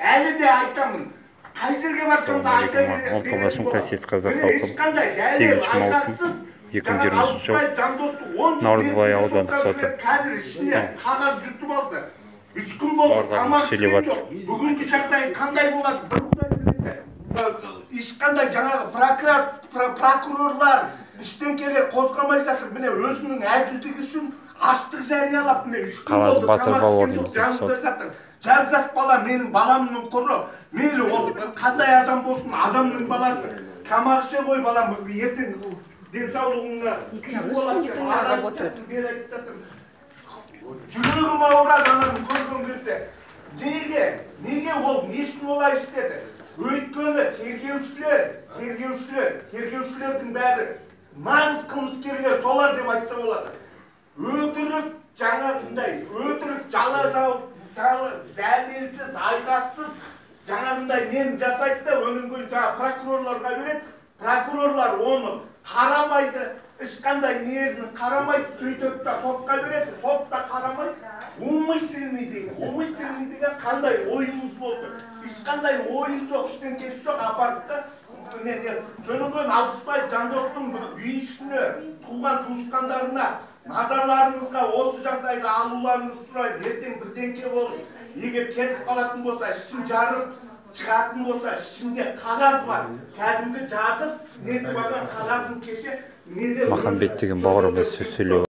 әлі де айтамын. Қай жерге барсам да айта беремін. Алтыбашым қасиет қазақ халқы 8 маусым 2020 жыл Наурызбай аудандық соты. Қазір ішіне қағаз жұтып алды. 3 күн болды, тамақ ішкен жоқ. Бүгінгі жағдай қандай болады? Ешқандай жаңағы прокурорлар іштенкелер қозғамай жатыр. Міне өзінің әділдігі үшін аштық жариялап, міне 3 күн болды, тамақ ішкен жоқ, жанында жатыр. Жап-жас бала менің баламның құры. Мейлі ол қандай адам болсын, адамның баласы. Тамақ іше ғой балам, ертең денсаулығыңа күйік болады. Жүрегім ауырады ананы көрген кезде. Неге ол несін олай істеді? Өйткені тергеушілердің бәрі нағыз қылмыскерлер солар деп айтса болады. Өтірік жаңағындай, өтірік жала жауып, дәлелсіз, айғақсыз жаңағындай нені жасайды да өнен кейін прокурорларға береді. Прокурорлар оны қарамайды, ешқандай нені қарамайды, сөйтіп та сотқа береді, сотта қарамайды. Умысельный деген қандай ойымыз болды. Ешқандай ойы жоқ, іштен кеш жоқ, апарды жөнін көйін Алтыбай Жандостың үй ішіне, туған туысқандарына, назарларыңызға осы жағдайды алуларыңызды сұрайын. Ертең бірдеңке болып, егер кетіп қалатын болса, ішін жарып, шығатын болса, ішінде қағаз бар. Кәдімгі жазып, нетіп алған қағазын кеше, Махамбет деген бауырымыз сөйлеп